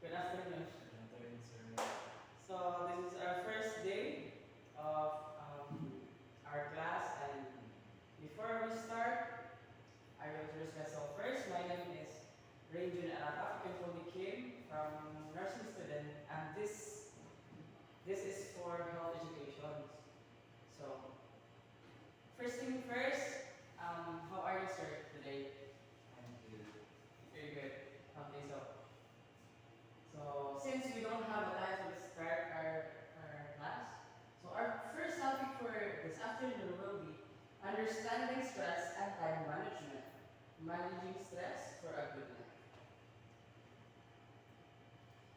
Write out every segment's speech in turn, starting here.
Good afternoon. Good sir. So this is our first day of our class, and before we start, I will introduce myself first. My name is Rainjun Arata. You can call me Kim from nursing student, and this is for health education. So first thing first, how are you, sir, today? I'm good. Very good. Okay, so since we don't have a time to start our class, so our first topic for this afternoon will be understanding stress and time management. Managing stress for a good life.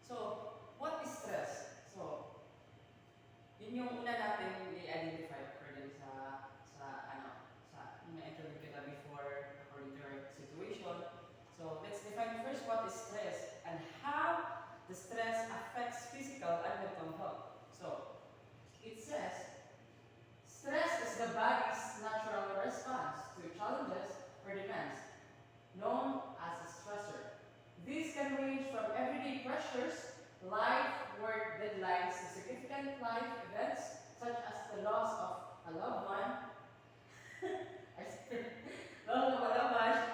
So, what is stress? So, yun yung una natin i-identify according sa na-interview kita before according to our situation. So, let's define first what is stress and how the stress affects physical and mental health. So, it says, stress is the body's natural response to challenges or demands, known as a stressor. These can range from everyday pressures, life, work deadlines, to significant life events such as the loss of a loved one, loss of a loved one,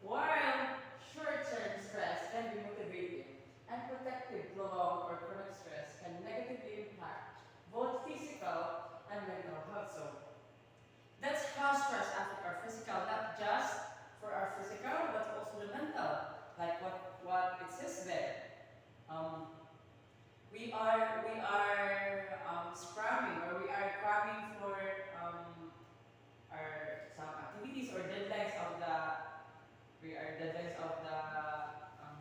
while short-term stress can be motivating and protective, prolonged or chronic stress can negatively impact both physical and mental health. So that's how stress affects our physical, not just for our physical, but also the mental. Like what it says there. Um, we are scramming, or we are cramming for our some activities or deadlines of the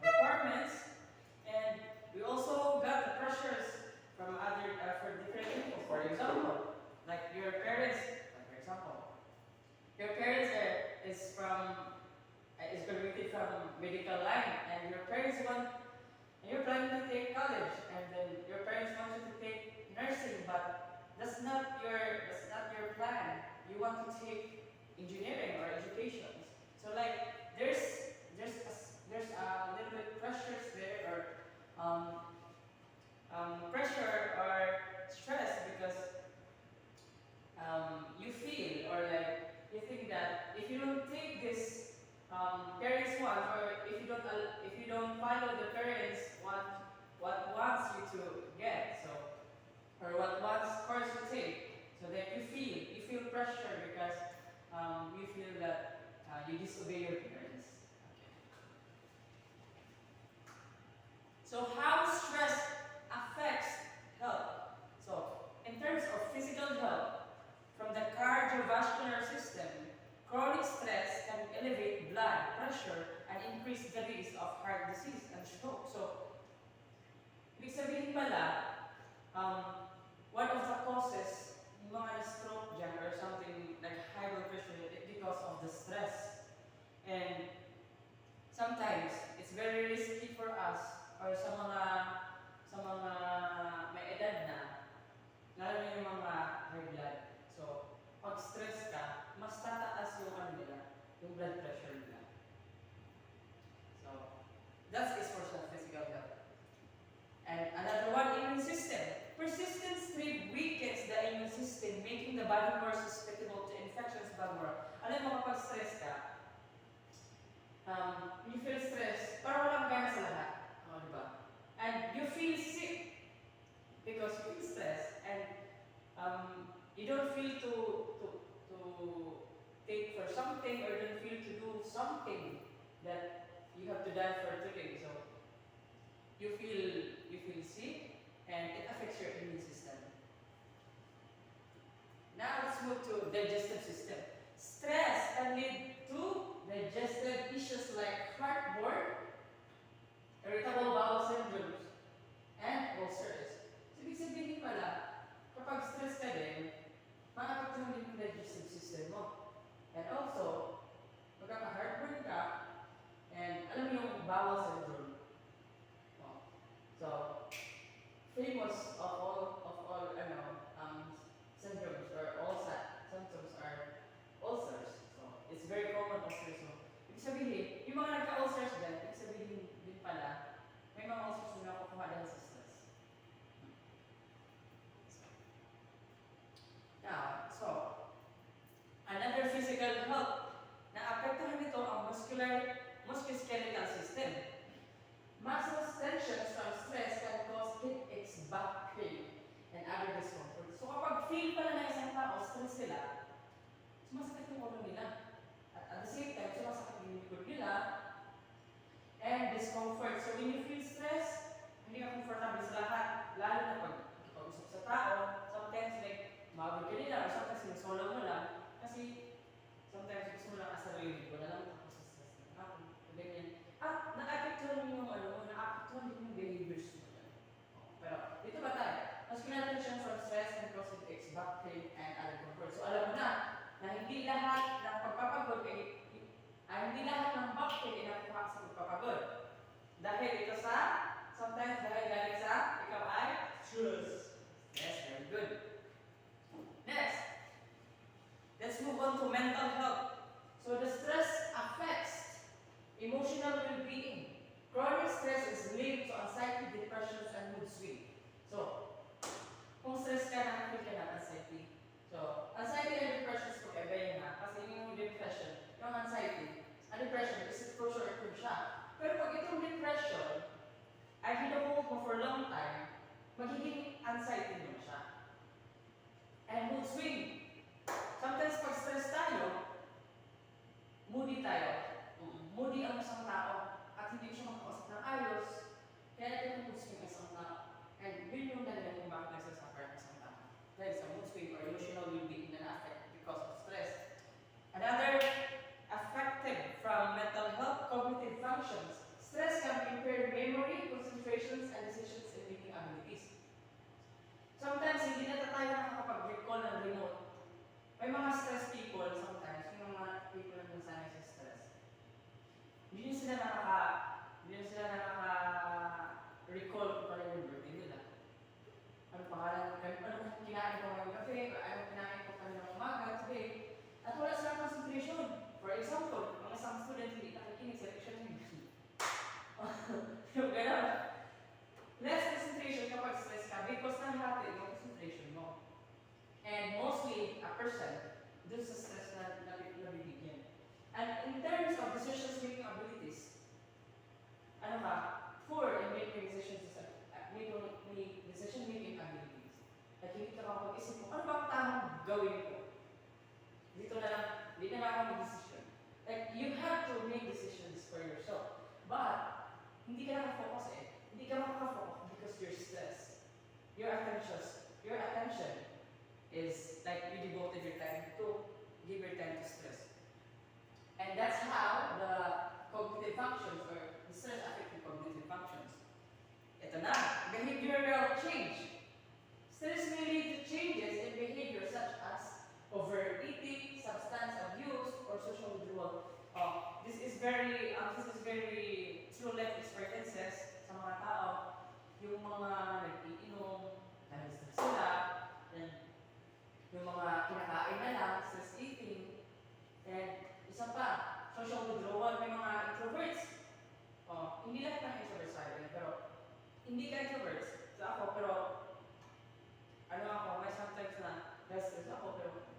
requirements, and we also got the pressures from other for different people. For example, like your parents, like for example, your parents is graduated from medical line, and your parents want, and you're planning to take college, and then your parents want you to take nursing, but that's not your plan. You want to take engineering or education. So like there's a little bit pressures there, or pressure or stress, because you feel, or like you think that if you don't take this parents want, or if you don't follow the parents want, what wants you to get, so, or what wants course to take, so that you feel pressure, because you feel that you disobey your parents. So how stress affects health? So in terms of physical health, from the cardiovascular system, chronic stress can elevate blood pressure and increase the risk of heart disease and stroke. So, ibig sabihin pala, one of the causes ng mga stroke dyan, or something like high blood pressure, is because of the stress. And sometimes, it's very risky for us, or sa mga may edad na, lalo na yung mga high blood. So, pag stress ka, mas tataas yung ano nila, yung blood pressure nila. So, that is for some physical health. And another one, immune system. Persistent sleep weakens the immune system, making the body more susceptible to infections but more. Alam mo, kapag stress ka, you feel stress, parang walang gana sa lahat. Diba? And you feel sick because you feel stress, and you don't feel to take for something, or don't feel to do something that you have to do for today. So you feel sick, and it affects your immune system. Now let's move to digestive system. Stress can lead to digestive issues like heartburn, irritable bowel syndromes, and ulcers. So ibig sabihin pala, kapag stress ka din, makapagtuhan din yung digestive system mo. And also, magkaka-heartburn ka, and alam mo yung bowel syndrome. Oh. So, famous of all syndromes, or all symptoms are ulcers. So, it's very depressions, and mood swing. So, kung stress ka, nakakita ka ng anxiety. So, anxiety and depression is pag-iba na. Kasi yung depression, yung anxiety, ang depression is exposure to siya. Pero pag itong depression ay hinuhold mo for a long time, magiging anxiety mo siya. And mood swing. Sometimes pag stress tayo, moody tayo. Moody ang isang tao at hindi siya makausap ng ayos. Kaya natin mood swing ang isang tao. And yun yung dahilan kung bakit nagsasuffer ang isang tao. Dahil sa mood swing or emotional well-being na na-affect because of stress. Another affected from mental health cognitive functions. Stress can impair memory, concentrations, and decision-making abilities. Sometimes hindi na tayo nakakapag-recall ng remote. May mga stress people sometimes, yung mga people na nasanay sa stress. Hindi sila nakaka-recall kung paano yung birthday nila. Ano pangalan, ano kinain ko ngayong gabi, ano kinain ko kanina umaga, today. At wala silang concentration. For example, mga isang student hindi nakikinig sa lecture niya. Yung gano'n. Less concentration kapag stress ka because nahati yung concentration mo. And mostly, a person, dun sa stress na nabibigyan. And in terms of decision-making abilities, ano ka, poor in making decisions, making decision-making abilities. At hindi ka makapag-isip mo, ano ba ang tamang gawin ko? Dito na lang, hindi na lang ako mag-decision. Like, you have to make decisions for yourself. But, hindi ka nakafocus eh. Hindi ka makafocus because you're stressed. Your attention is like you devoted your time to give your time to stress. And that's how the cognitive functions or the stress affecting cognitive functions. Ito na, behavioral change. Stress may lead to changes in behavior such as overeating, substance abuse, or social withdrawal. This is very true life experiences sa mga tao. Yung mga nag-iinom, nag-stress sila, and yung mga kinakain na lang, stress eating, and isa pa, social withdrawal, may mga introverts. Hindi lahat ng introverts tayo, pero hindi ka introverts. So ako, pero ano ako, may sometimes na stress ako, pero sige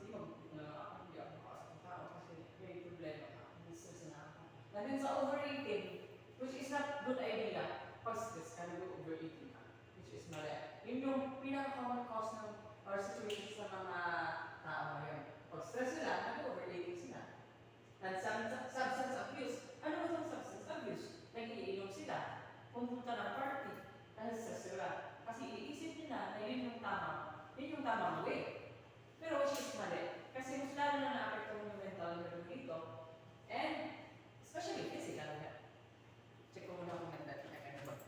hindi ako makasok ng tao kasi may problema ka, may stress na ako. And then sa overeating, which is not good idea, pag stress ka, nag-overeating ka, which is mali. Yun yung pinaka-common cause ng or situations sa mga tao ngayon. Pag stress sila, nag-overeating sila. And substance abuse, ano ba itong substance abuse? Nag-iinom sila, pumunta ng party, dahil stress sila. Kasi iisip nila na yun yung tamang way. Pero which is mali. Kasi mas lalo na na-apekto yung mental health dito. And especially physical health. Check ko muna kung nagdati na ka ba.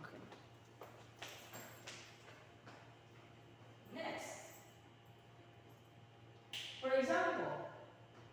Okay. Next. For example,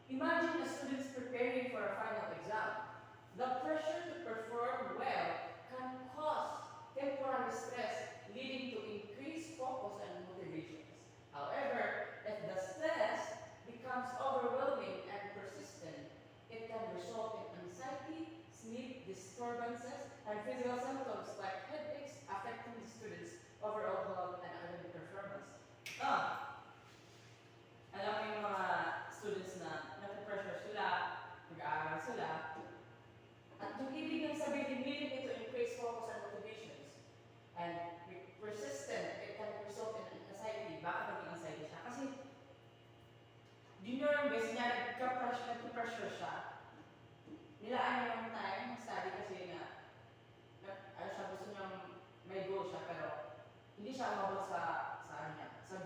imagine a student preparing for a final exam. The pressure to perform well can cause temporary stress, leading to increased focus and motivations. However, if the stress becomes overwhelming and persistent, it can result in anxiety, sleep disturbances, and physical symptoms like headaches, affecting the students' overall health and academic performance. Alam mo yung mga students na nag-pressure sila, nag-aaral sila, at yung ibig niyang sabihin, leading into increased focus and motivations. And persistent, it can result in anxiety. Bakit naging anxiety siya? Kasi, junior base niya, nag-pressure siya. Nilaan niya yung time, study kasi nga, siya gusto niyang may goal siya, pero hindi siya umabot sa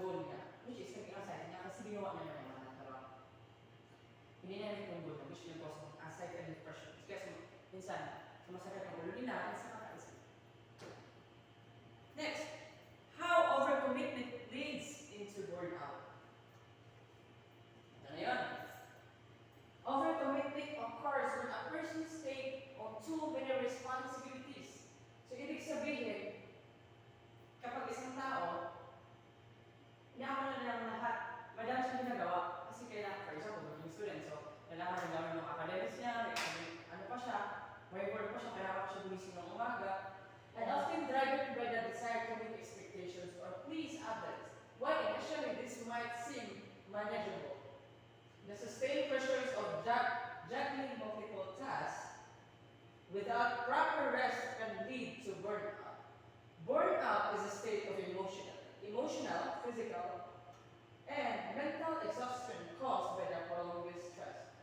goal niya. Which is naging anxiety niya kasi ginawa niya yung mga pero hindi niya rin yung goal niya, which yung cause of anxiety and depression. Kasi minsan, sumasakit ang ulo nila, minsan kakaisip. Next, how overcommitment leads into burnout. Ito na yun. Overcommitment occurs when a person stays on too many responsibilities. So, ibig sabihin, kapag isang tao, inaako na lang lahat, madami siyang ginagawa, kasi kailangan, for example, yung student, so, kailangan na gawin yung academics niya, ano without proper rest can lead to burnout. Burnout is a state of emotional, physical, and mental exhaustion caused by the prolonged stress.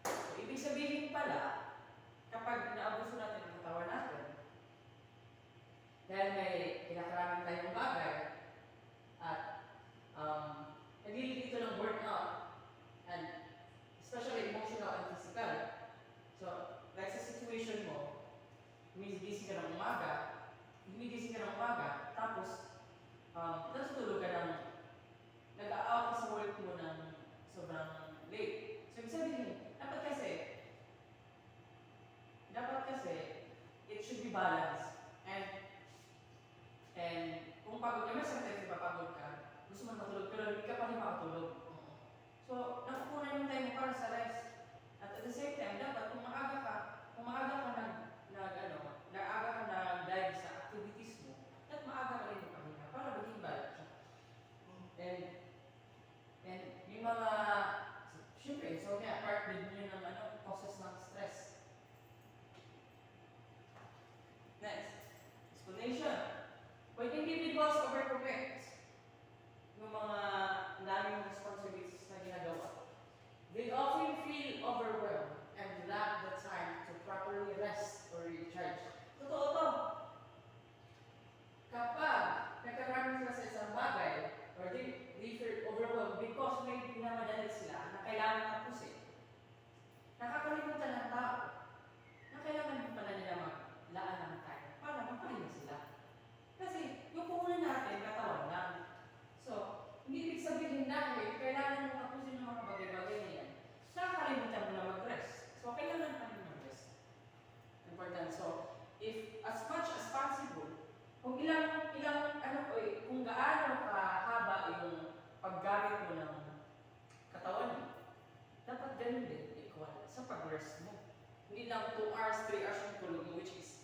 So, ibig sabihin pala, kapag inaabuso natin ang katawan natin, dahil may kinakaraming tayong bagay, at naglilid ito ng burnout, and especially emotional and physical. So, like sa situation mo, gumigising ka ng umaga, tapos natutulog ka ng, nag-a-out ka sa work mo ng sobrang late. So, ibig sabihin, dapat kasi, it should be balanced. And kung pagod ka, sometimes ipapagod ka, gusto mo matulog, pero hindi ka pa rin makatulog. So, nakukunan yung time mo para sa rest. At the same time, dapat kung maaga ka nag-dive sa activities mo, at maaga ka rin magpahinga para maging balance siya. And yung mga, syempre, so kaya part din yun ng causes ng stress. Next, explanation. When individuals overcommit yung mga daming responsibilities na ginagawa, they often feel overwhelmed and lack the time to properly rest or recharge. Totoo to. Kapag nagkaroon sila sa isang bagay, or they feel overwhelmed because may pinamadali sila na kailangan tapusin, nakakalimutan ng tao na kailangan din pala nila maglaan ng time para magpahinga sila. Kasi yung puhunan natin, katawan lang. So, hindi ibig sabihin dahil kailangan mo tapusin ng mga bagay-bagay na yan, nakakalimutan mo na mag-rest. So, kailangan pa rin mag-rest. Important. So, if as much as possible, kung kung gaano kahaba yung paggamit mo ng katawan mo, dapat ganun din, equal, sa pag-rest mo. Hindi lang 2 hours, 3 hours yung tulog mo, which is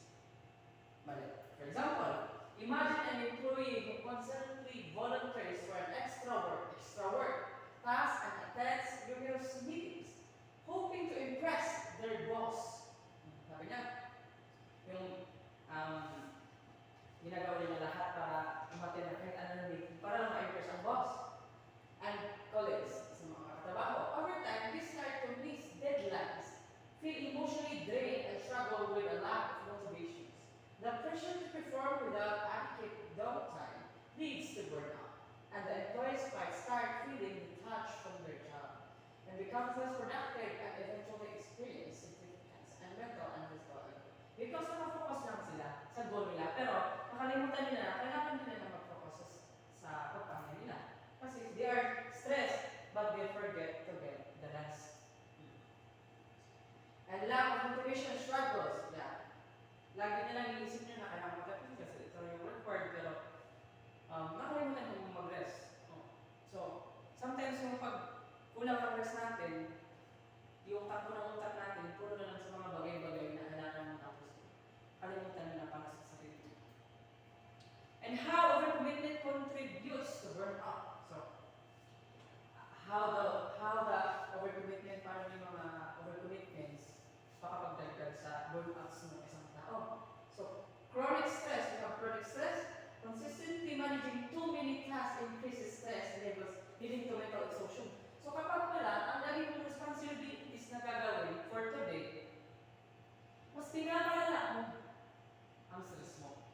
mali. For example, imagine an employee who constantly volunteers for an extra work, tasks, and attends numerous meetings, hoping to impress their boss. Sabi niya, yung ginagawa nila lahat para umatin na kahit ano na meeting, para lang ma-impress ang boss and colleagues sa mga katrabaho. Over time, this start to miss deadlines, feel emotionally drained, and struggle with a lack of motivations. The pressure to perform without adequate downtime leads to burnout, and the employees might start feeling detached from their job and become less productive and eventually experience significance and mental and physical injury. Because nakafocus lang sila sa goal nila, pero nakalimutan nila na kailangan nila na mag-focus sa pagpahinga nila. Kasi they are stressed, but they forget to get the rest. And lack of motivation struggles. Yeah. Lagi nilang iisip nyo na kailangan mag-tapos kasi ito yung required, pero nakalimutan kung mag-rest. So, sometimes yung pag kulang ang rest natin, yung takbo ng utak natin, puro na lang sa mga bagay-bagay na kailangan mong tapusin. Kalimutan nila para sa sarili. And how overcommitment contributes to burnout. So, how the overcommitment, para yung mga overcommitments, makapagdagdag sa burnouts ng isang tao. So, chronic stress, you have chronic stress, consistently managing too many tasks increases stress levels, leading to mental exhaustion. So, kapag pala, ang dami mong responsibilities na gagawin for today, mas pinakalala mo ang stress mo.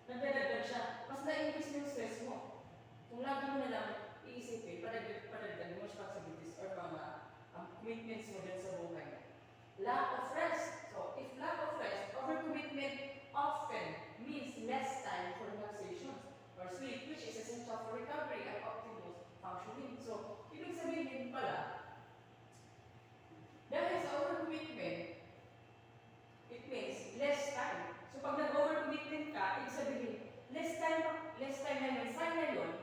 Nagdadagdag siya, mas na-increase yung stress mo. Kung lagi mo na lang iisipin, padagdag mo responsibilities or mga commitments mo din sa buhay. Lack of rest. So, if lack of rest, overcommitment often means less time for relaxation or sleep, which is essential for recovery and optimal functioning. So, ibig sabihin pala, dahil sa overcommitment, it means less time. So, pag nag-overcommitment ka, ibig sabihin, less time na yun, sign na yun,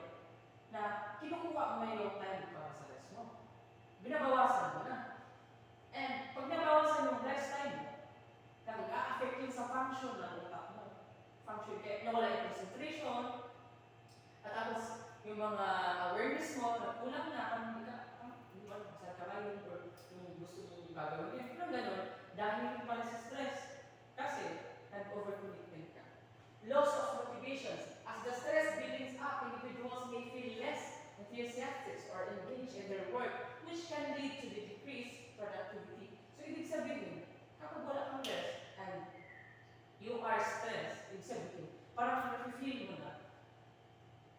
na kinukuha mo na yung time para sa rest mo. Binabawasan mo na. And pag nabawasan yung rest time, nag-a-affect yun sa function ng utak mo. Function, kaya nawala yung concentration, at tapos yung mga awareness mo, nagkulang na, hindi ba, masarap ka ba yung gusto mong gagawin yan, parang gano'n, dahil pala sa Loss of motivations. As the stress builds up, individuals may feel less enthusiastic or engaged in their work, which can lead to the decreased productivity. So, ibig sabihin, kapag wala kang rest and you are stressed, ibig sabihin, parang nafe-feel mo na,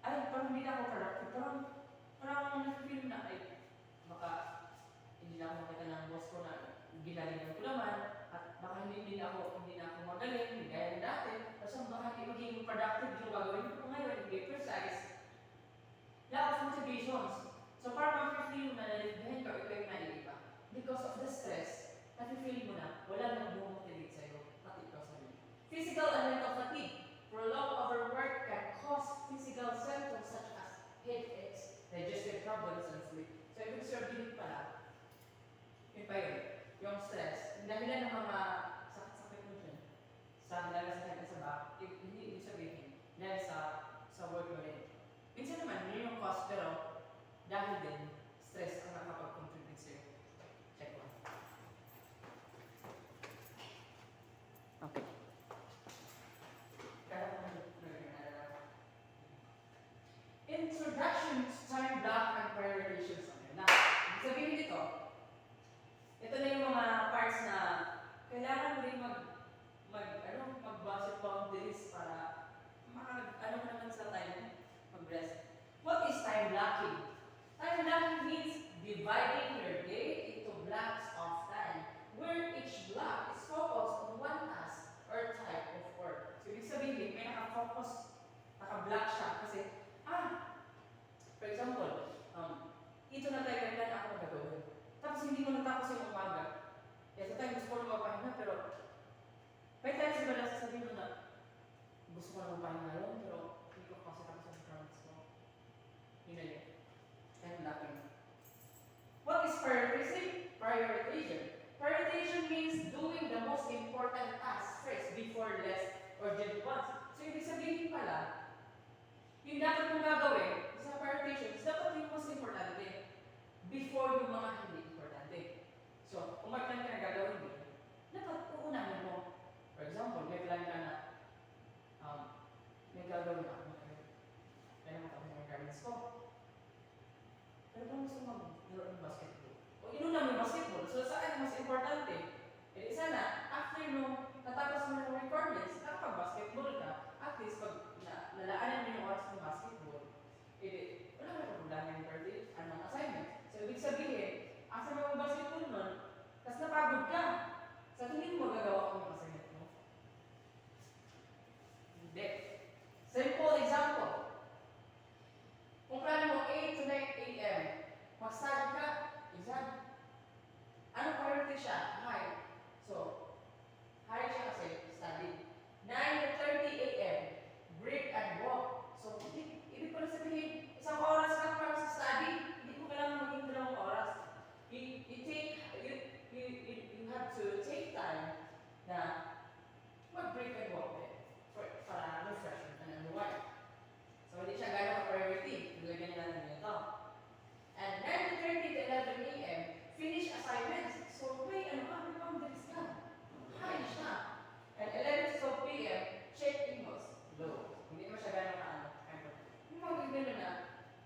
ay, parang hindi na ako productive, parang nafe-feel mo na, ay, baka hindi na ako makita ng boss ko na ginalingan ko naman, at baka hindi na ako magaling, hindi gaya ng dati, kasi baka hindi magiging productive yung gagawin ko ngayon, hindi precise. Lack of motivations. So parang mafe-feel mo na naliligahin ka, ikaw yung nalilipa. Because of the stress, nafe-feel mo na wala nang bumumotivate sa'yo, pati ikaw sa'yo. Physical and mental fatigue. Prolonged overwork can cause physical symptoms such as headaches, digestive problems, and sleep. So ibig sabihin pala, yun pa yun, yung stress, yung dahilan ng mga sakit-sakit mo dyan, dahil sa sakit sa back, hindi ibig sabihin, dahil sa work mo rin. Minsan naman, yun yung cause, pero dahil din, stress ang nakapag-contribute sa'yo. Check one. Okay. Introduction to time block and prioritization. Na, sabihin dito, ito na yung mga parts na kailangan mo rin mag-budget boundaries para ano mo naman sa time, mag-rest. What is time blocking? Time blocking means dividing your day into blocks of time, where each block is focused on one task or type of work. So, ibig sabihin, may naka-focus, naka-block siya kasi, for example, ito na tayo kailan ako magagawin. Tapos hindi mo natapos yung umaga. Kaya sa time gusto ko na mapahinga, pero may times ba na sasabihin mo na gusto ko na mapahinga ngayon, pero hindi ko kasi tapos ang promise ko. Yun na yun. Time blocking. What is prioritization? Prioritization means doing the most important task first before less urgent ones. So, ibig sabihin pala, yung dapat mong gagawin sa prioritization, dapat yung most importante before yung mga hindi importante. So, kung may plan ka na gagawin din, dapat uunahin mo. For example, may plan ka na, may gagawin ako. Kaya nakatapos ng requirements ko. Pero kung gusto mag-laro ng basketball, o inuna mo yung basketball, so saan mas importante? Eh, sana, after nung natapos mo ng requirements, nakapag-basketball ka, at least pag nalaanan mo yung oras ng basketball, eh, wala na problema yung birthday, anong assignment. So, ibig sabihin, after mo basketball nun, tapos napagod ka, sa tingin mo magagawa ko yung assignment mo? Hindi. Simple example. Kung plano mo 8 to 9 a.m., mag-study ka, exam. Ano priority siya? High. So, high siya kasi study. 9 to 30 a.m., break and walk. So, ibig ko na sabihin, isang oras lang para sa study, hindi mo kailangan maging 2 oras. You have to take time na mag-break and walk para refresh and unwind. So, hindi siya gano'ng priority. Ilagyan nila natin ito. And 9 to 30 to 11 a.m., finish assignments. So, may boundaries ka. High siya. And 11 to 12 p.m., check emails. Low. Hindi mo siya gano'ng yung mga gano'n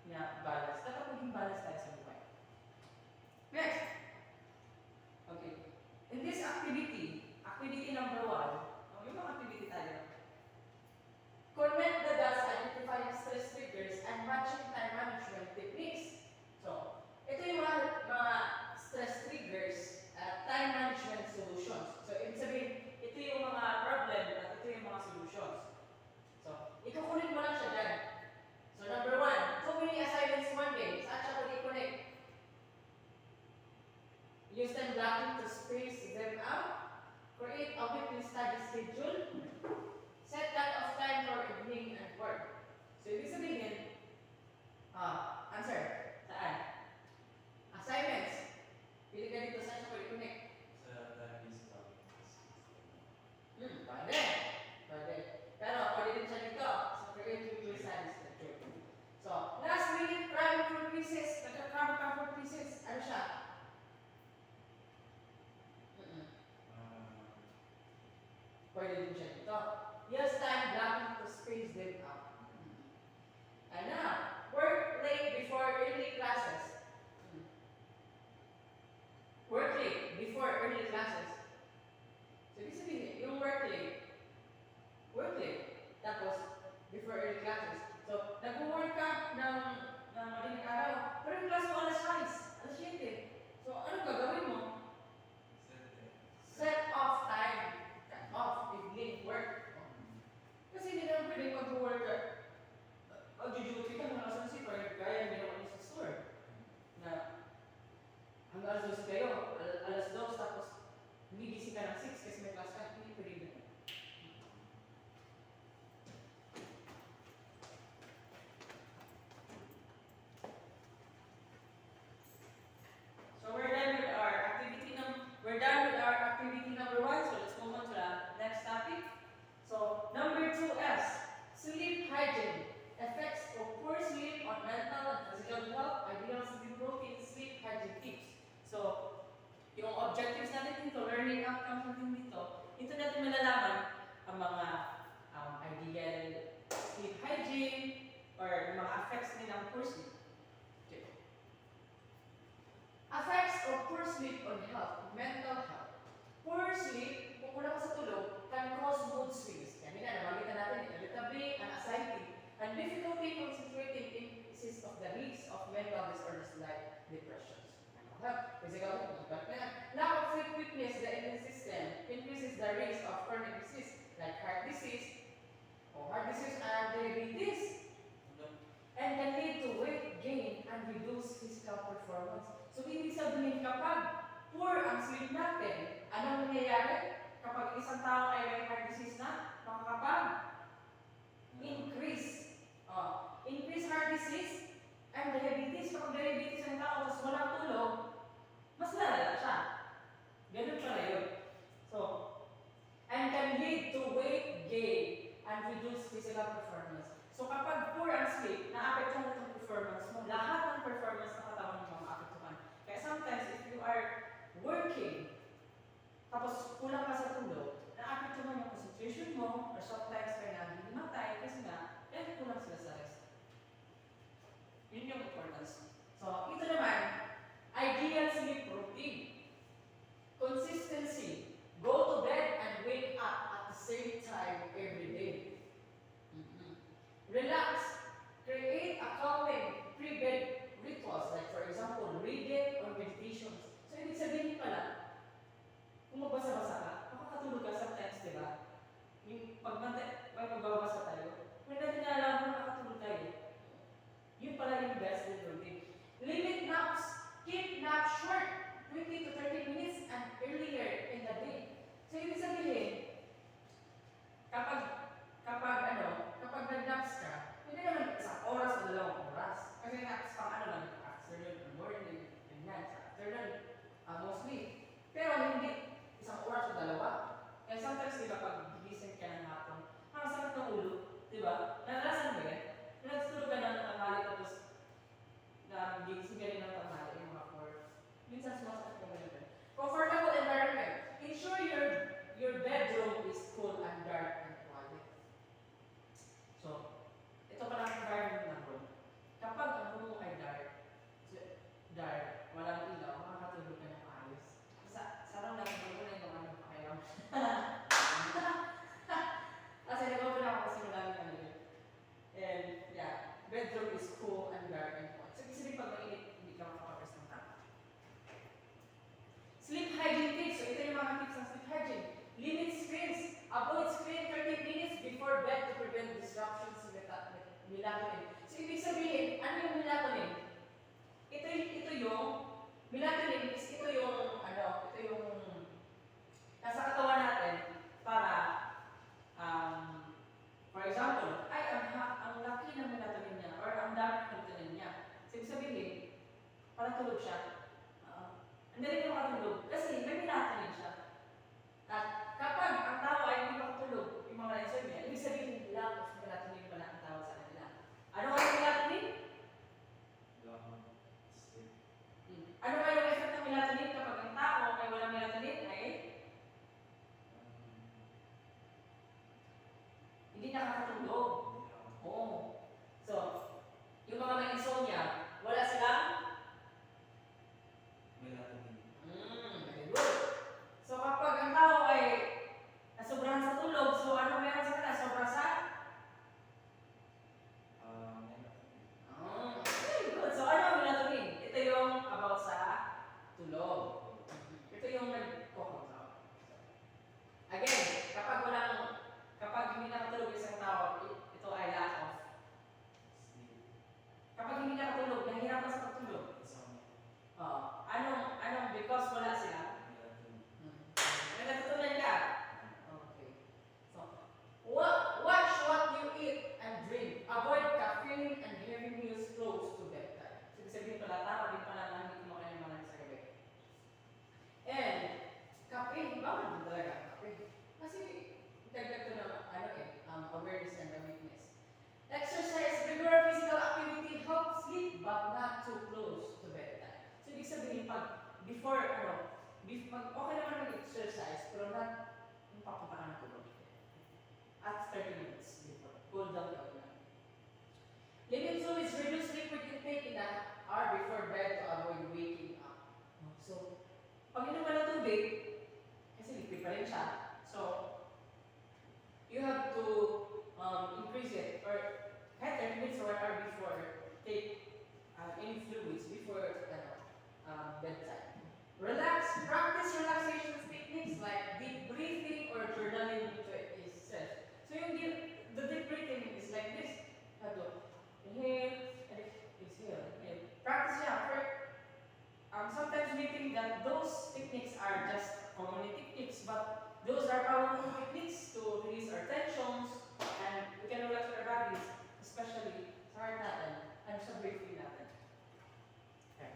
na balance. Dapat maging balance tayo sa buhay. Next. Okay. In this activity number 1, may mga activity tayo. Connect the dots, identifying stress triggers, and matching time management techniques. So, ito yung mga stress triggers at time management solutions. So, ibig sabihin, ito yung mga problem at ito yung mga solutions. So, ikukunin mo lang siya dyan. So, number 1, too many assignments one day. Saan siya pwede i-connect? Use time blocking to space them out. Create a weekly study schedule. Set cut off time for evening and work. So, ibig sabihin, answer, saan? Assignments. Pili ka dito, saan siya pwede connect? Sa time is Pwede. Pwede. Pero, pwede din siya dito. So, create weekly study schedule. So, last minute, cramming for quizzes. Nagka-cram ka for quizzes. Ano siya? Pwede din siya natin dito, learning outcomes natin dito, dito natin malalaman ang mga ideal sleep hygiene or mga effects din ng poor sleep. Okay. Effects of poor sleep on health, mental health. Poor sleep, kung kulang ka sa tulog, can cause mood swings. Yan na, nabanggit natin, irritability, anxiety, and difficulty concentrating increases of the risk of mental disorders like depressions. Mental health, physical health, lack of sleep weakness in the immune system increases the risk of chronic disease like heart disease and diabetes, and can lead to weight gain and reduced physical performance. So, ibig sabihin kapag poor ang sleep natin, anong nangyayari? Kapag isang tao ay may heart disease na, increase heart disease and diabetes. Kapag diabetes ang tao, tapos walang tulog, mas lalala siya. Ganun pala yun. So, and can lead to weight gain and reduce physical performance. So, kapag poor ang sleep, naapektuhan itong performance mo, lahat ng performance ng katawan mo maapektuhan. Kaya sometimes, if you are working, tapos kulang ka sa tulog, naapektuhan yung concentration mo, or sometimes kaya himatay kasi nga, kulang sila sa rest. Yun yung importance. So, ito naman, ideal sleep routine. Consistency. Go to bed and wake up at the same time every day. Relax. Create a calming pre-bed rituals, like for example, reading or meditations. So, ibig sabihin pala, kung magbasa-basa ka, makakatulog ka sometimes, di ba? Yung pag magbabasa tayo, kung natin alam mo nakakatulog tayo, yun pala yung best routine. Limit naps. Keep naps short, 20 to 30 minutes and earlier in the day. So, ibig sabihin, kapag nag-naps ka, hindi naman isang oras o 2 oras. Kasi naps pang afternoon or morning, ganyan, sa afternoon, mostly. Pero hindi isang oras o 2. Kaya sometimes, di ba, pag gising ka ng hapon, sakit ng ulo, di ba? Naranasan mo yan? Natutulog ka ng tanghali tapos gising ka rin ng tanghali, yung mga 4. Minsan sumasakit mo ganun. Comfortable environment. Ensure your bedroom is cool and dark and quiet. So, ito pala ang environment ng room. Kapag ang room mo ay dark, walang ilaw, makakatulog ka ng maayos. Sarang lang, bago na yung ano pakiram. Kasi nag-open ako kasi maraming ano yun. And yeah, bedroom is cool and dark and quiet. So, kasi pag mainit, hindi ka makapagpas ng tama. Sleep hygiene tips. So, ito yung mga tips ng sleep hygiene. Limit screens. Avoid screen 30 minutes before bed to prevent disruptions in melatonin. So, ibig sabihin, ano yung melatonin? Ito yung, melatonin is ito yung nasa katawan natin para, for example, ang laki ng melatonin niya or ang dami ng melatonin niya. So, ibig sabihin, para tulog siya. Hindi rin makatulog kasi may melatonin siya. At kapag ang tao ay hindi makatulog, yung mga na-answer niya, ibig sabihin lack of melatonin pala ang tawag sa kanila. Ano kaya melatonin? Ano kaya yung effect ng melatonin kapag ang tao ay walang melatonin? those are powerful techniques to release our tensions and we can relax our bodies, especially sa heart natin and sa breathing natin. Okay.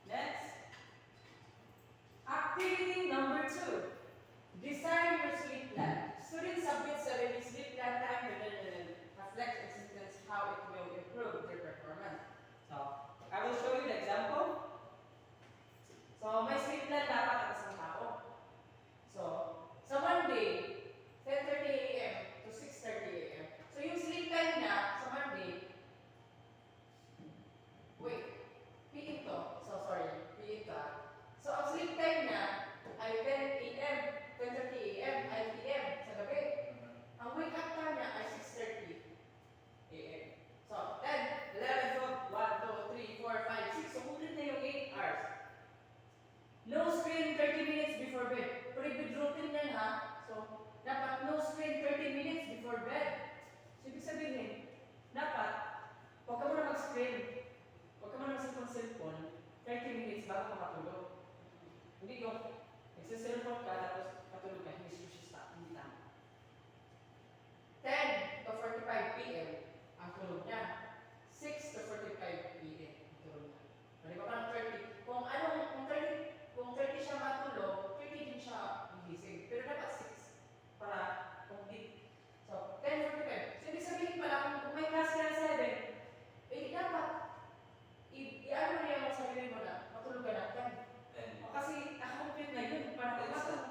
Next, activity number 2. Design your sleep plan. Students submit a sleep plan time and then reflect existence how it will improve their performance. So, I will show you the example. So, my sleep plan dapat ang isang tao. So, sa Monday, 10:30 a.m. to 6:30 a.m. So, yung sleep time niya sa Monday, wait, PM to. So, sorry, PM to. So, ang sleep time niya ay 10 a.m., 10:30 a.m., ay PM sa gabi. Ang wake up time niya ay 6:30 a.m. So, 10, 11, 12, 1, 2, 3, 4, 5, 6. So, complete na yung 8 hours. No screen 30 minutes before bed. Pre-bed routine yan ha. So, dapat no screen 30 minutes before bed. So, ibig sabihin, dapat, huwag ka muna mag-screen. Huwag ka muna mag-cellphone 30 minutes bago ka matulog. Hindi yung nagsiselfone ka tapos matulog ka, hindi siya hindi tama. 10 to 45 p.m. ang tulog niya. 6 to 45 p.m. ang tulog niya. Mali ba parang 30? Kung 30 siya matulog, 30 din siya gigising. Pero dapat 6 para complete. So, 10:45. So, ibig sabihin pala, kung may class ka 7, eh dapat, i-ano na yung sabihin mo na, matulog ka na 10. O kasi, complete na yun. Para pumasok.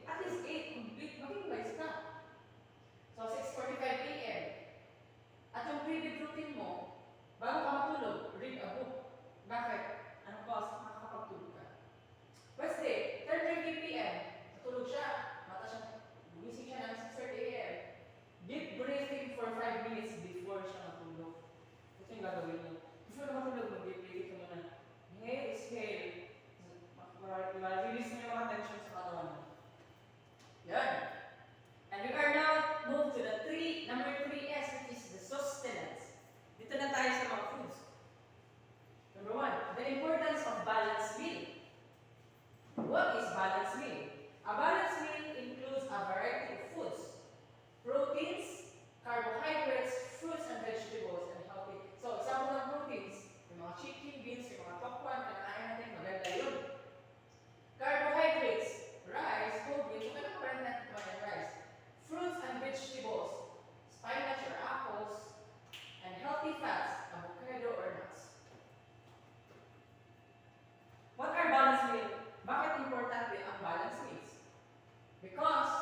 At least 8 complete. Maging wise ka. So, 6:45 p.m. At yung pre-bed routine mo, bago ka matulog, read a book. Bakit? Ano cause? Makakapagtulog ka. Wednesday, 10:30 p.m. Natulog siya. Mata siya. Gumising siya ng 6:30 a.m. Deep breathing for 5 minutes before siya matulog. Ito yung gagawin niyo. Before ka matulog, mag-deep breathing ka muna. Inhale, exhale. Ma-release mo yung mga tension sa katawan mo. Yan. And we are now moved to the number 3S, which is the sustenance. Dito na tayo sa mga foods. Number 1, the importance of balanced meal. What is balanced meal? A balanced meal includes a variety of foods, proteins, carbohydrates, fruits and vegetables, and healthy. So, example ng proteins, yung mga chicken, beans, yung mga tokwan, kanain natin, maganda yun. Carbohydrates, rice, whole grains, so kailangan pa rin natin kumain rice. Fruits and vegetables, spinach or apples, and healthy fats, avocado or nuts. What are balanced meals? Bakit importante ang balanced meals? Because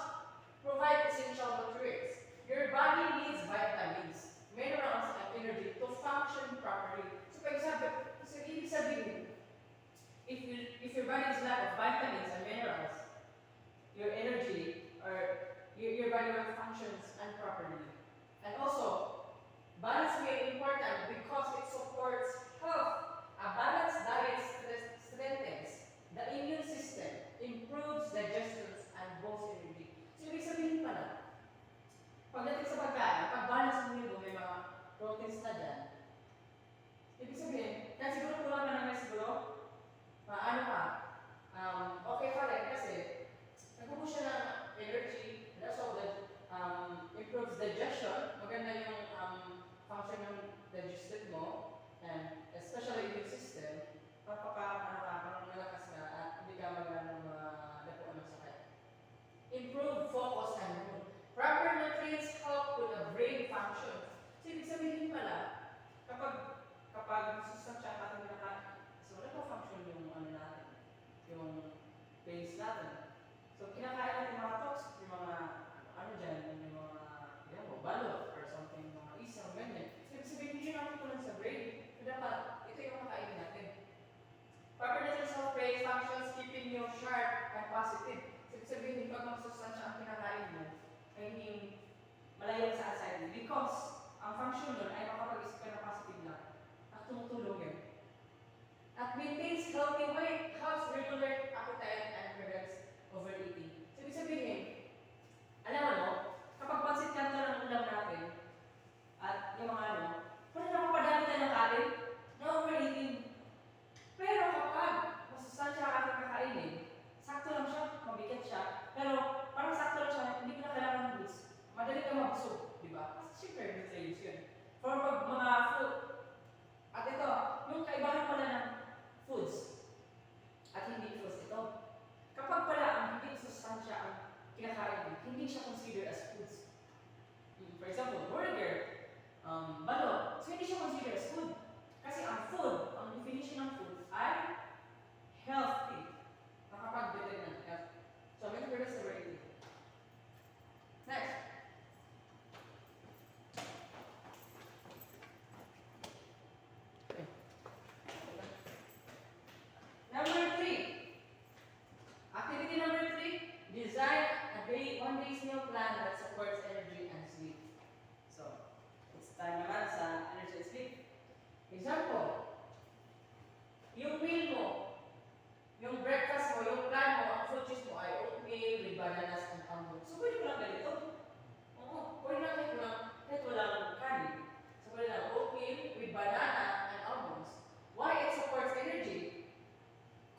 provide essential nutrients. Your body needs vitamins, minerals, and energy to function properly. So, for example, ibig sabihin, if your body is lack of vitamins and minerals, your energy or your body will functions improperly. And also, balanced meal is important because it supports health. A balanced diet strengthens the immune system, improves digestion, and boosts energy. So, ibig sabihin pala, pagdating sa pagkain, pag balanced meal mo, may mga proteins na dyan. Ibig sabihin, kahit siguro kulang ka naman siguro, ano ka, okay pa rin kasi nagpupo siya ng energy, and also improves digestion, maganda yung function ng digestive mo, and especially immune system, parang malakas ka at hindi ka magdapuan ng sakit. Improve focus and mood. Proper nutrients help with the brain function. So, ibig sabihin pala, kapag sustansya natin kinakain, so nagpo-function yung natin, yung base natin. So, kinakain natin mga toxic, yung mga, yung mga, balot or something, mga isang ganyan. So, ibig sabihin, hindi natin ko lang sa brain. So, dapat, ito yung makainin natin. Proper nutrients help brain functions, keeping you sharp and positive. So, ibig sabihin, pag magsustansya ang kinakain mo, ay hindi malayo sa aside. Because, ang function nun ay makapag-isip ka na positive lang. At tumutulong yun. At maintains healthy weight, helps regulate appetite, and prevents overeating. So, hindi siya considered as foods. For example, burger, balot. So hindi siya considered as food. Kasi ang food, ang definition ng food ay healthy. Nakapag-better ng health. So I'm going to produce the variety. Next. Okay. Number 3. Activity number 3. Design a one day meal plan that supports energy and sleep. So, it's time naman sa energy and sleep. Example. Yung meal mo, yung breakfast mo, yung plan mo, ang fruit juice mo ay oatmeal with bananas and almonds. So, pwede ko lang ganito. Oo, pwede lang kahit walang kanin. So, pwede lang oatmeal with banana and almonds. Why it supports energy?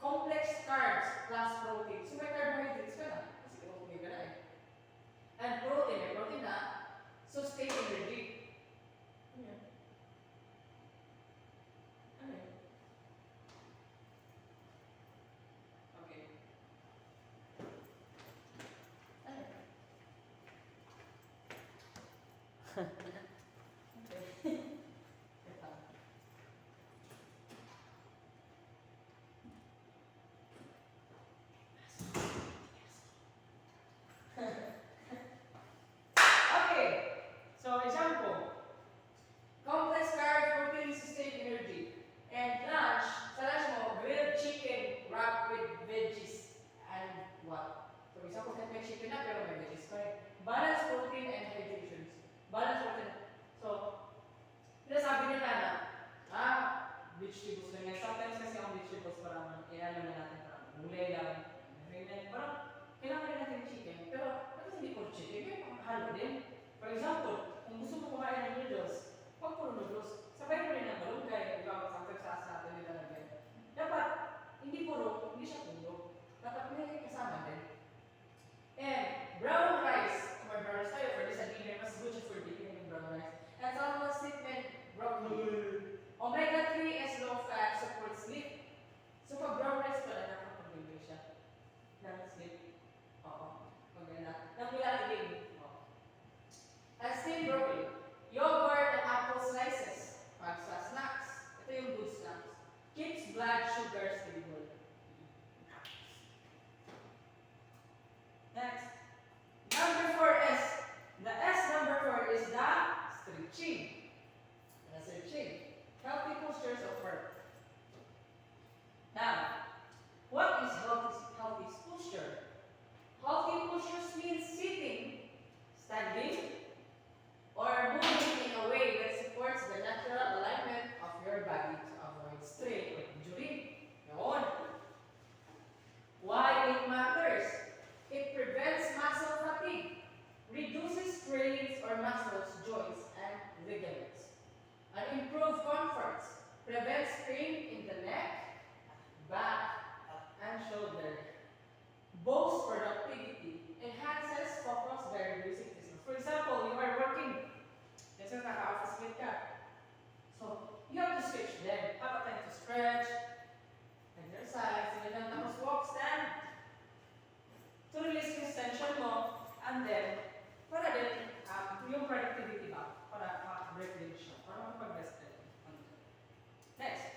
Complex carbs plus protein. So, may carbohydrates ka na. Kasi oatmeal ka na eh. And protein, may protein na. Sustain energy. Ano yan? Ano yan? Okay. Ano yan? Okay. Ito. Okay. So, example. Complex carb, protein, sustain energy. And lunch, sa lunch mo, grilled chicken wrapped with veggies and what? For example, kahit may chicken na pero may veggies pa rin. Balanced protein and hydrations. Balanced protein. So, sinasabi nila na, vegetables lang yan. Sometimes kasi ang vegetables parang, ano na natin, parang gulay lang. Parang, kailangan rin natin chicken. Pero, bakit hindi puro chicken? Kaya halo din. For example, kung gusto mo kumain ng noodles, pag puro noodles, sabay mo rin ng malunggay, di ba? Sometimes sa atin nilalagay. Dapat, hindi siya puro. Dapat may kasama din. And, brown rice. Kung may brown rice tayo, pwede sa dinner, mas good siya for dinner yung brown rice. And salmon, statement, broccoli. Omega-3 is low fat, supports sleep. So, pag brown rice pala, nakapag-bigay siya. Ng sleep. Oo. Maganda. Nang milagling. And steamed broccoli. Yogurt and apple slices. Pag sa snacks. Ito yung good snacks. Keeps blood sugar stable. Next. Number 4 is, the S number 4 is the stretching. The stretching. Healthy postures of work. Now, what is healthy posture? Healthy postures means sitting, standing, or moving in a way that supports the natural alignment of your body to avoid strain or injury. Yun. Why it matters? It prevents muscle fatigue, reduces strains or muscles, joints, and ligaments, and improves comforts, prevents pain in the neck, back, and shoulder, boosts productivity, enhances focus by reducing distance. For example, you are working, let's say naka-office mate ka. So, you have to stretch them. Have a time to stretch, exercise, ganyan, tapos walk, stand, to release yung tension mo, and then, para din, yung productivity ba? Para ma-break din siya, para makapag-rest din. Next.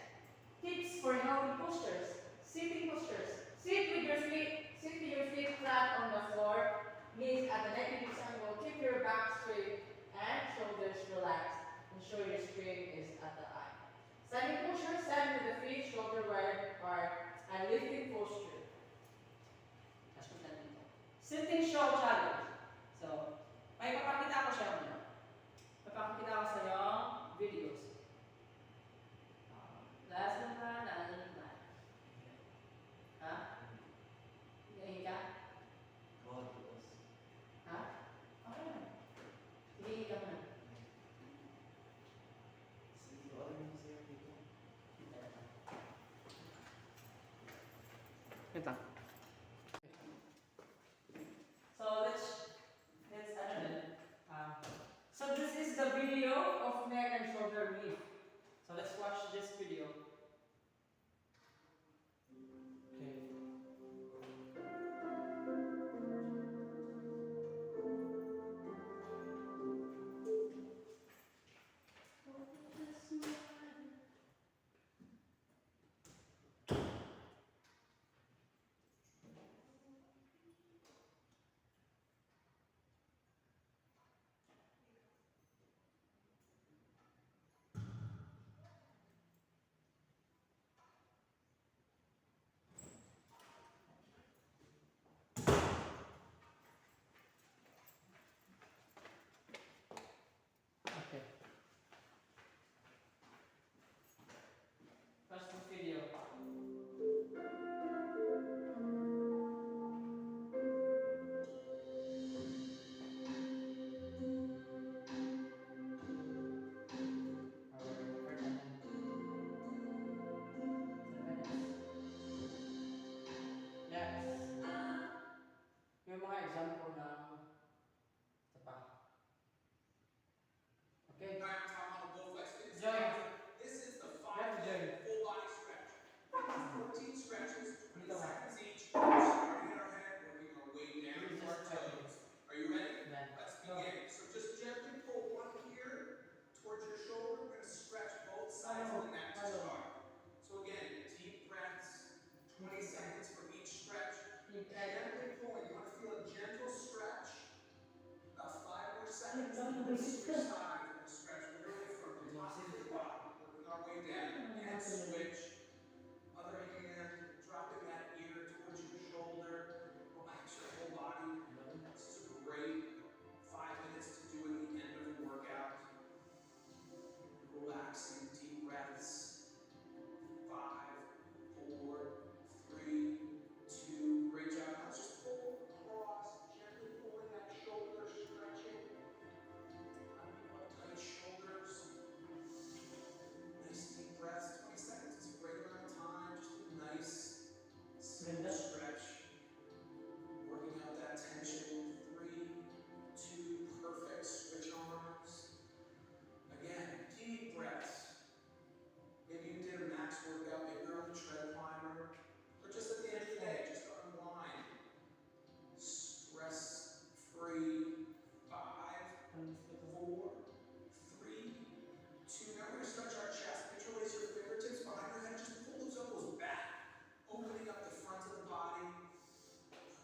Gently pulling. You want to feel a gentle stretch. About 5 more seconds. And we'll switch sides and stretch literally from the top to the bottom. Working our way down. And switch. Other hand, dropping that ear towards your shoulder. Relax your whole body. This is a great 5 minutes to do at the end of the workout. Relaxing, deep breaths. 5, 4, 3, 2. Great job. Now just pull across, gently pulling that shoulder, stretching. Tight shoulders. Nice deep breaths. 20 seconds is a great amount of time. Just a nice, simple stretch. Working out that tension. 3, 2, perfect. Switch arms. Again, deep breaths. Maybe you did a max workout, maybe you're on the tread climber, or just at the end of the day, just to unwind. Stress free. 5, 4, 3, 2. Now we're going to stretch our chest. Visualize your fingertips behind your head. Just pull those elbows back, opening up the front of the body.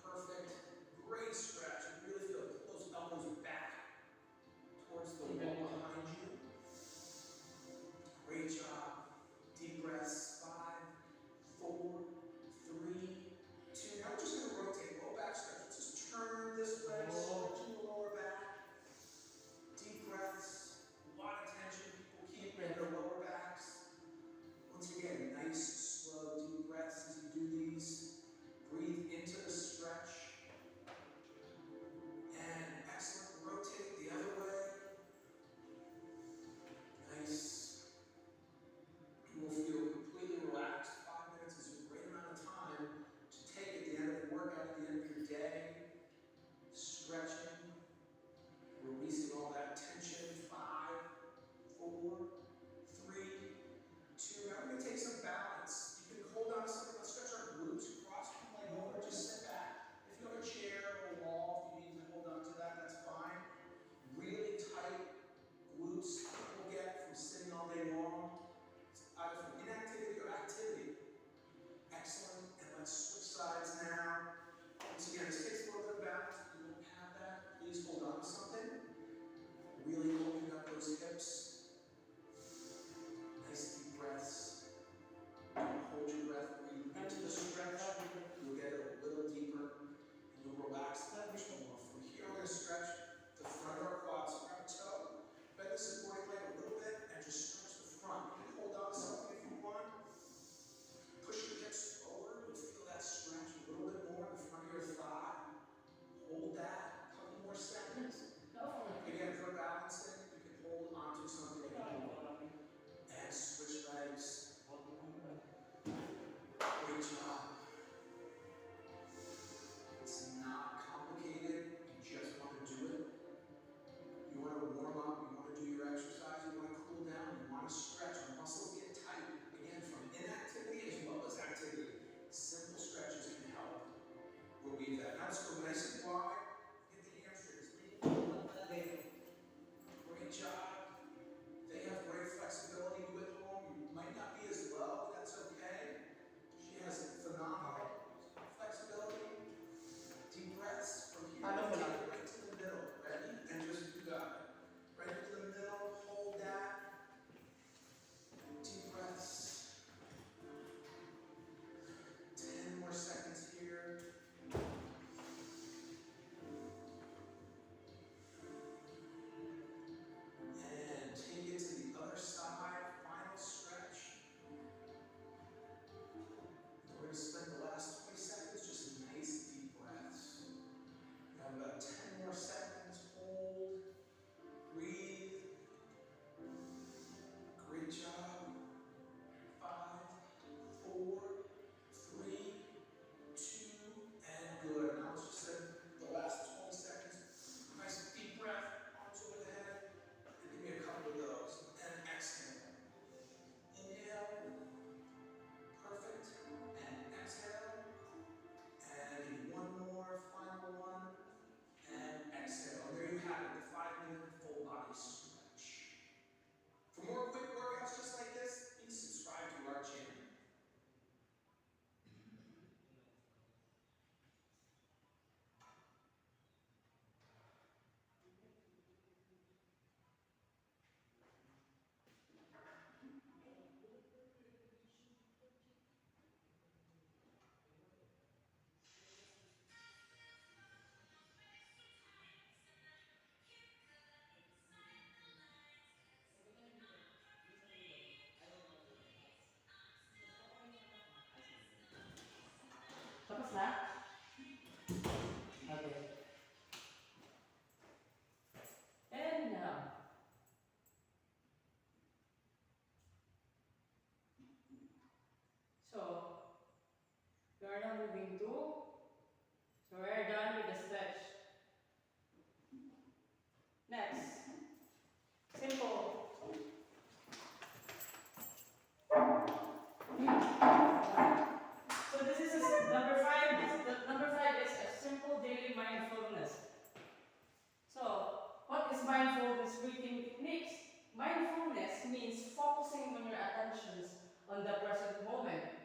Perfect. Great stretch. You really feel it. Pull those elbows back towards the wall behind you. Great job. Deep breaths. 5, 4, 3, 2. Now we're just going to rotate. Low back stretch. Just turn this way, stretching the lower back. Deep breaths. A lot of tension. People keep in their lower backs. Once again, nice, slow, deep breaths as you do these. Breathe into the stretch. And excellent. Rotate the other way. Nice. You will feel completely relaxed. 5 minutes is a great amount of time to take at the end of the workout, at the end of your day. Stretching, releasing all that tension. 5, 4, 3, 2. Now we're going to take some balance. You can hold on to something. Let's stretch our glutes. Cross your leg over. Just sit back. If you have a chair or a wall, if you need to hold on to that, that's fine. Really tight glutes people get from sitting all day long. Either from inactivity or activity. Excellent. And let's switch sides now. Once again, this takes a little bit of balance. If you don't have that, please hold on to something. Really opening up those hips. Nice deep breaths. Hold your breath. Breathe into the stretch. You'll get it a little deeper. And you'll relax that much more. From here, we're going to stretch the front of our quads. Grab a toe. Bend the supporting leg a little bit and just stretch the front. You can hold on to something if you want. Push your hips forward. You'll feel that stretch a little bit more in the front of your thigh. Hold that. A couple more seconds. Again, for balancing, you can hold onto something if you want. And switch legs. Great job. It's not complicated. You just want to do it. You want to warm up, you want to do your exercise, you want to cool down, you want to stretch, your muscles get tight. Again, from inactivity as well as activity. Simple stretches can help relieve that. Now let's go nice and wide. Get the hamstrings. Great job. They have great flexibility. You at home, you might not be as low, that's okay. She has phenomenal flexibility. Deep breaths from here. Take it right to the middle. Ready? And just do that. Right to the middle. Hold that. Deep breaths. 10 more seconds here.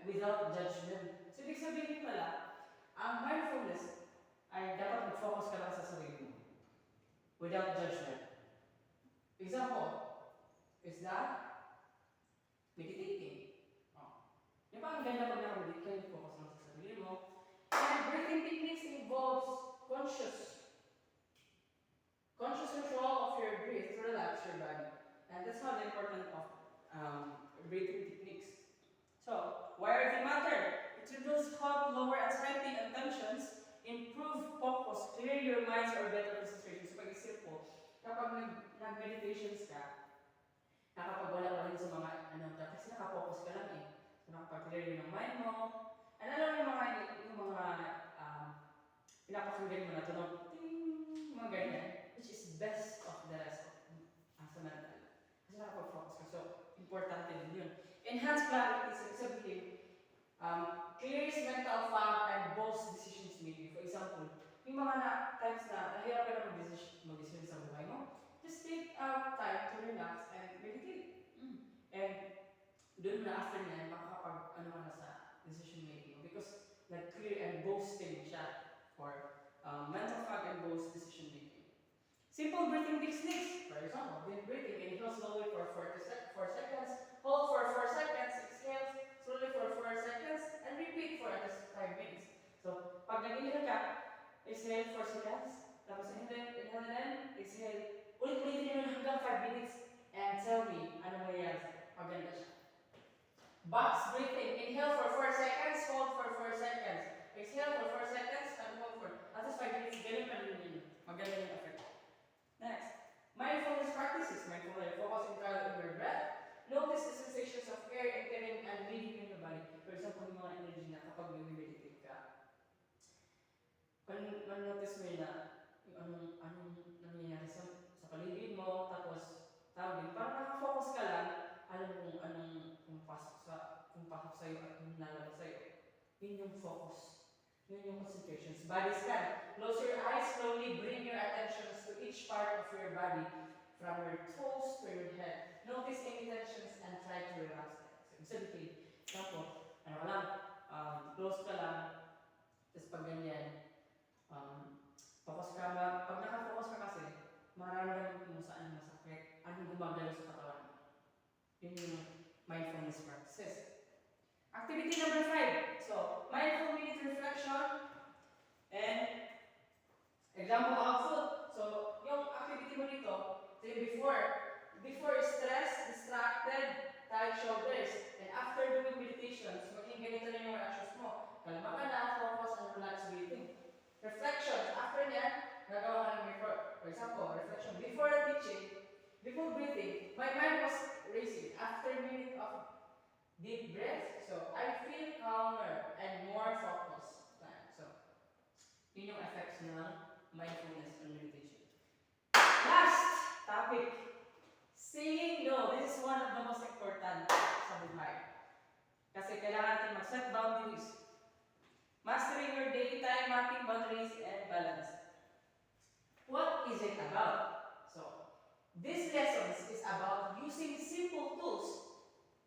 without judgment. So, ibig sabihin pala, ang mindfulness ay dapat mag-focus ka lang sa sarili mo without judgment. Example is that meditating. Oh. Yung parang ganda pag naka-meditate, focus lang sa sarili mo. And breathing techniques involves conscious control of your breath to relax your body. And that's how the importance of breathing techniques. So, why are they matter? It reduces help lower anxiety and tensions, improve focus, clear your minds, or better concentration. So, pag-isip po, kapag nag-meditations ka, nakapagwala ka rin sa mga kasi nakafocus ka lang eh. So, nakapag-clear yun ng mind mo. And alam mo yung mga pinapakinggan mo na tunog, ting, mga ganyan, which is best of the rest of sa mental. Kasi nakapag-focus ka. So, importante din yun. Enhance clarity, sabihin, clears mental fog and boosts decisions making. For example, yung mga times na nahihirapan na mag-decision sa buhay mo, just take time to relax and meditate. And doon na after niyan, makakapag ka na sa decision making. Because nag-clear and boosting siya for mental fog and boost decision making. Simple breathing techniques. For example, deep breathing, inhale slowly for 4 seconds, hold for 4 seconds, exhale slowly for 4 seconds, and repeat for at least 5 minutes. So, pag nag-inhale ka, exhale 4 seconds, tapos inhale and then exhale. Ulit-ulitin nyo hanggang 5 minutes and tell me ano mangyayari. Maganda siya. Box breathing. Inhale for 4 seconds, hold for 4 seconds. Exhale for 4 seconds, and hold for at least 5 minutes. Ganun pa rin yun. Maganda yung effect. Next. Mindfulness practices. Mindfulness. Focus entirely on your breath. Notice the sensations of air entering and leaving in your body. For example, yung mga energy na kapag nag-meditate ka. Man-notice mo yun na yung anong nangyayari sa paligid mo, tapos tawag din, parang nakafocus ka lang, alam kung anong pasok sa'yo at kung lalabas sa'yo. Yun yung focus. Yun yung concentrations. Body scan. Close your eyes slowly, bring your attentions to each part of your body, from your toes to your head. Notice any tensions and try to relax them. So, sabihin, example, close ka lang, tapos pag ganyan, focus ka ba? Pag nakafocus ka kasi, mararamdaman mo saan masakit, anong gumagalaw sa katawan mo. Yun yung mindfulness practices. Activity number 5. So, mindful minute reflection and example output. So, yung activity mo dito, so before stress, distracted, tight shoulders, and after doing meditations, maging ganito na yung actions mo. Kalma ka na, focus, and relax breathing. Reflection. After niyan, nagawa ka ng before. For example, reflection. Before teaching, before breathing, my mind was racing. After a minute of deep breath, so I feel calmer and more focused. So, yun yung effects ng mindfulness and meditation. Last topic. Saying no. This is one of the most important sa buhay. Kasi kailangan natin mag-set boundaries. Mastering your daily time, mapping boundaries, and balance. What is it about? So, this lesson is about using simple tools,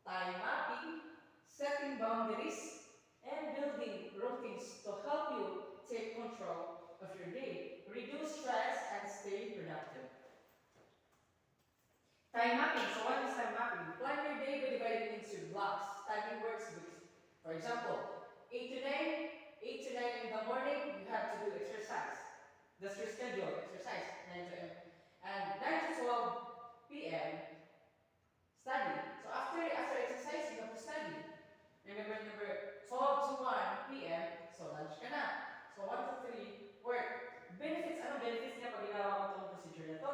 time mapping, setting boundaries, and building routines to help you take control of your day, reduce stress, and stay productive. Time mapping. So what is time mapping? Plan your day by dividing into blocks. Timing works with, for example, 8 to 9 in the morning, you have to do exercise. That's your schedule, exercise, 9 to 8. And 9 to 12 p.m., study. So after exercise, you have to study. Remember, 12 to 1 p.m., so lunch ka na. So 1 to 3, work. Benefits, ano benefits niya pag ginawa ko itong procedure na to?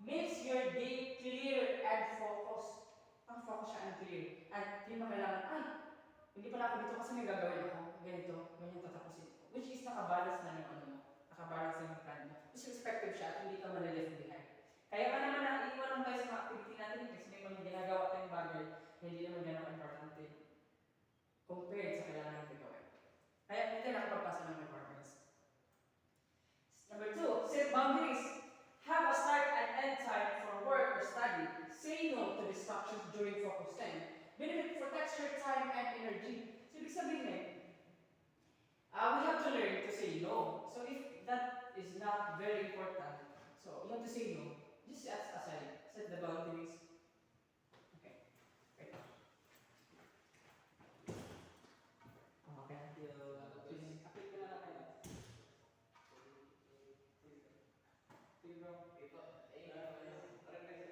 Makes your day clear and focused. Ang focus siya and clear. At hindi mo kailangan, hindi pala ako dito kasi may gagawin ako. Ganito, ganyan tatapusin ko. Which is nakabalance na yung ano mo. Nakabalance na yung plan mo. Which is effective siya at hindi ka malileft behind. Kaya nga naman naiiwan lang tayo sa mga activity natin kasi may mga ginagawa tayong bagay na hindi naman ganun importante compared sa kailangan natin gawin. Kaya hindi tayo nakapagpasa ng requirements. Number 2, set boundaries. Have a start and end time for work or study. Say no to distractions during focus time. Benefit protects your time and energy. say no. So if that is not very important, so you have to say no. Just set aside, set the boundaries. Okay. Right. Okay. Please, kapit ko na lang kayo. Sige bro. Parang kayo.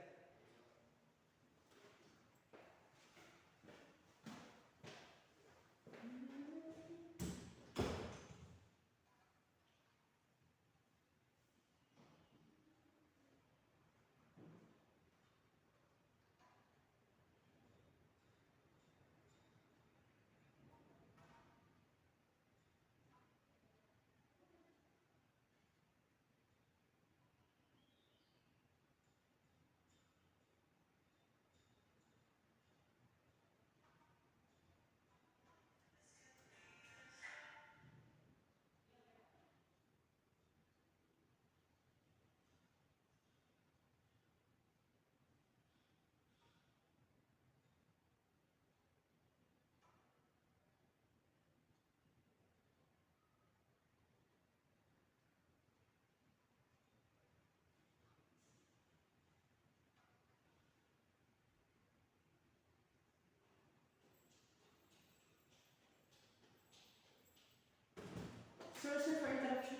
Sorry for interruption.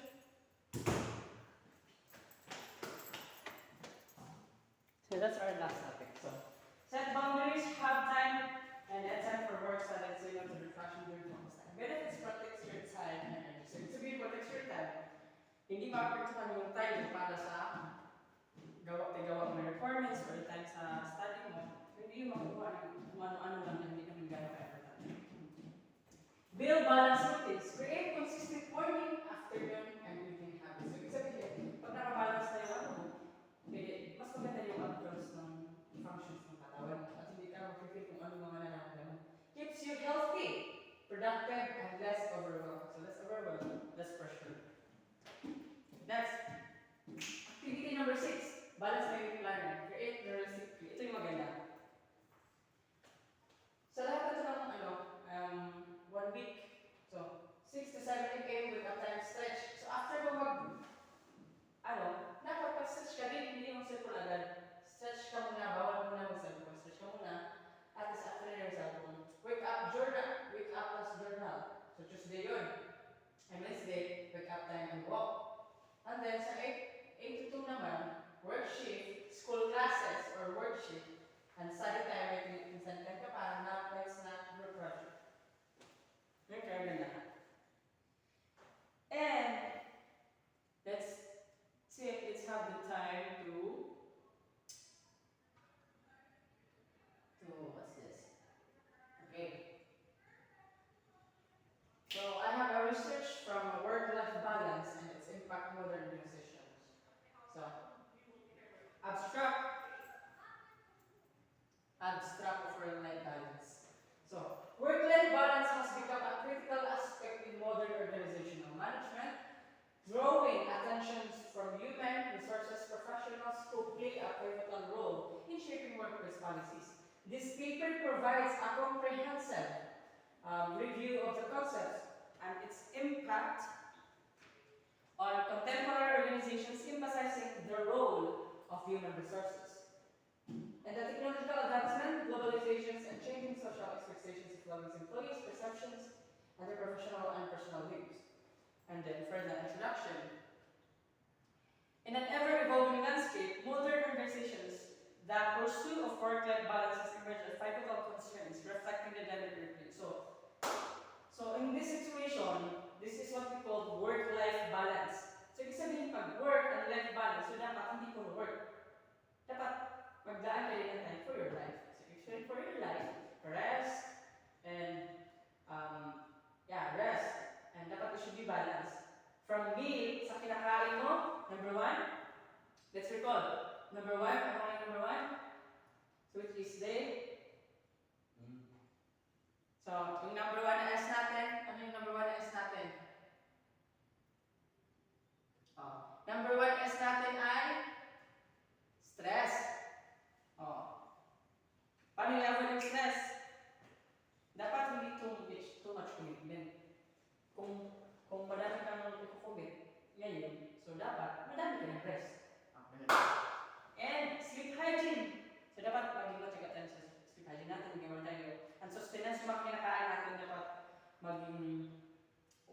So that's our last topic. So set boundaries, have time, and add time for work silence, so you know to refresh during the time. Benefits protects your time and energy. So ibig sabihin protects your time. Hindi maapektuhan yung time para sa gawa mo requirements or time sa study mo. Hindi yung makuha ng kung ano-ano lang na hindi naman gano'n ka-effort. Build balance routines. Create consistent morning, afternoon, and evening habits. So ibig sabihin, pag nakabalance na yung ano mo, mas maganda yung approach ng functions ng katawan at hindi ka mag-feel kung ano mga nalalaman. Keeps you healthy, productive, and less overwhelmed. So less overwhelmed, less pressure. Next, activity number 6, balance living planning. Create the recipe. Ito yung maganda. Sa lahat ito ng 1 week. So 6 to 7 a.m. wake up time stretch. So after mo dapat pag-stretch ka din, hindi yung circle agad. Stretch ka muna, bawal muna mag-circle. Stretch ka muna. At least after your cellphone. Wake up journal. Wake up plus journal. So Tuesday yun. And Wednesday, wake up time and walk. And then sa 8 to 2 naman, work shift, school classes or work shift. And study time, may minsan time ka pa, nap, snack, group project. Yung kaya na. And let's have the time to what's this? Okay. So I have a research from work-life balance and its impact on modern organizations. So abstract of work-life balance. So work-life balance has become a critical aspect in modern organizational management, drawing attention from human resources professionals who play a pivotal role in shaping workplace policies. This paper provides a comprehensive review of the concepts and its impact on contemporary organizations, emphasizing the role of human resources. And the technological advancement, globalizations, and changing social expectations influence employees' perceptions and their professional and personal views. And then further introduction. In an ever-evolving landscape, modern organizations, the pursuit of work-life balance has emerged as pivotal concerns, reflecting the dynamic review. So in this situation, this is what we call work-life balance. So ibig sabihin pag work and life balance, so dapat hindi puro work. Dapat magdaan kayo ng time for your life. So if for your life, rest, and rest. And dapat it should be balanced. From meal sa kinakain mo, number 1, let's recall. Number 1, ano yung number 1? So which is day. So, yung number 1 na S natin, ano yung number 1 na S natin? Number 1 S natin ay stress. Paano yung level ng stress? Dapat hindi too much commitment. Kung madami kang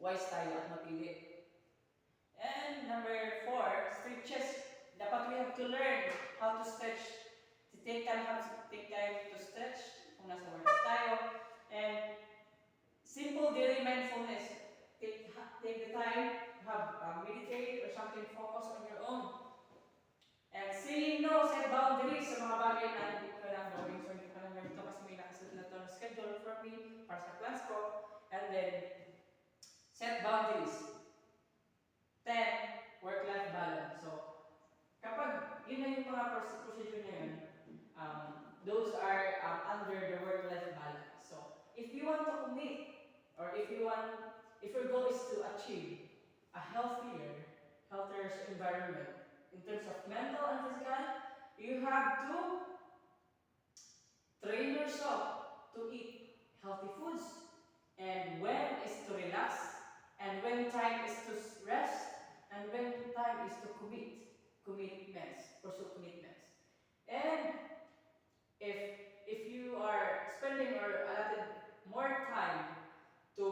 wise tayo at mapili. And number 4, stretches. Dapat we have to learn how to stretch. To take time, how to take time to stretch kung nasa work tayo. And simple daily mindfulness. Take the time to have meditate or something, focus on your own. And saying no, set boundaries sa mga bagay na hindi ko kailangan gawin. So, hindi ko kailangan gawin ito kasi may nakaset na ito na schedule for me, para sa plans ko. And then, set boundaries. 10, work-life balance. So, kapag yun na yung mga procedure na yun, those are under the work-life balance. So, if you want to commit, or if your goal is to achieve a healthier environment in terms of mental and physical, you have to train yourself to eat healthy foods, and when is to relax, and when time is to rest, and when time is to pursue commitments. And if you are spending or allotted more time to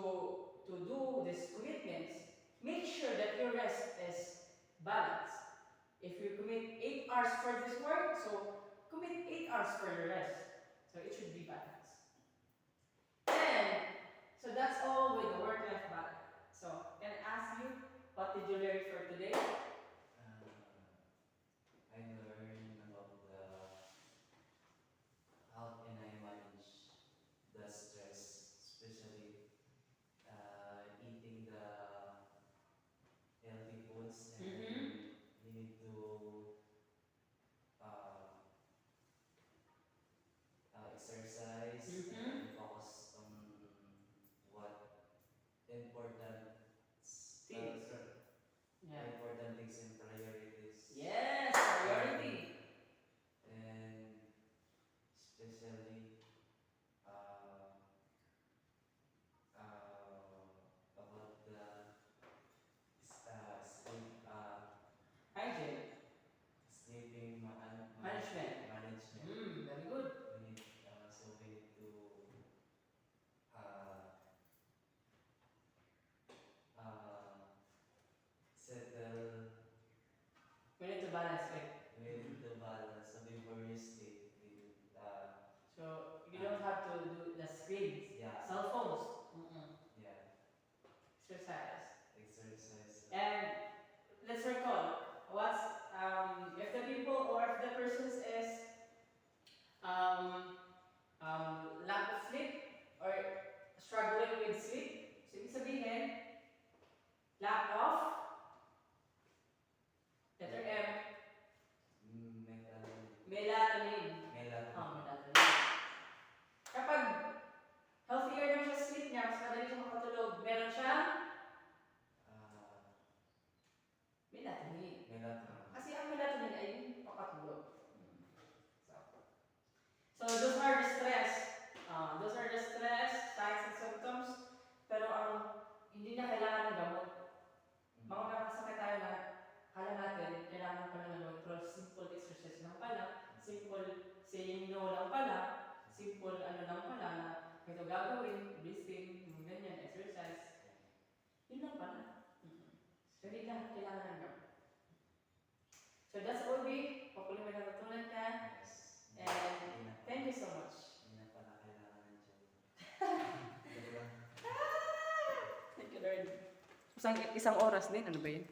do these commitments, make sure that your rest is balanced. If you commit 8 hours for this work, so commit 8 hours for your rest. So it should be balanced. And so that's all with the work-life balance. So can I ask you, what did you learn for today? I learned about how can I manage the stress, especially eating the healthy foods, and you need to exercise and focus on what important Things. Yeah. important things and priorities. Yes, priority. And especially about the sleep, Hygiene. sleeping Management. management. Very good. We need so we need to settle. We need to balance it. We need to balance. So before you sleep, So you don't have to do the screens, yeah, cell phones. yeah, Exercise. exercise. And let's recall what's if the people or if the persons is lack of sleep or struggling with sleep. So ibig sabihin, lack of letter M, melatonin. Melatonin. Kapag healthier naman siya sleep niya, mas madali siya makatulog, meron siyang melatonin. Kasi ang melatonin ay yung pakatulog. So those are the stress. Signs and symptoms. Pero hindi na kailangan ng gamot. Mga nakasakit tayo na kala natin, kailangan pa na ng pero simple exercise lang pala, simple saying no lang pala, simple lang pala na ito gagawin, breathing, ganyan, exercise. Yun lang pala. So hindi lang kailangan ng gamot. So that's all, B. Hopefully may natutunan ka. Yes. And thank you so much. Hindi na pala kailangan ng joke. Thank you, Lord. Isang oras din, ano ba yun?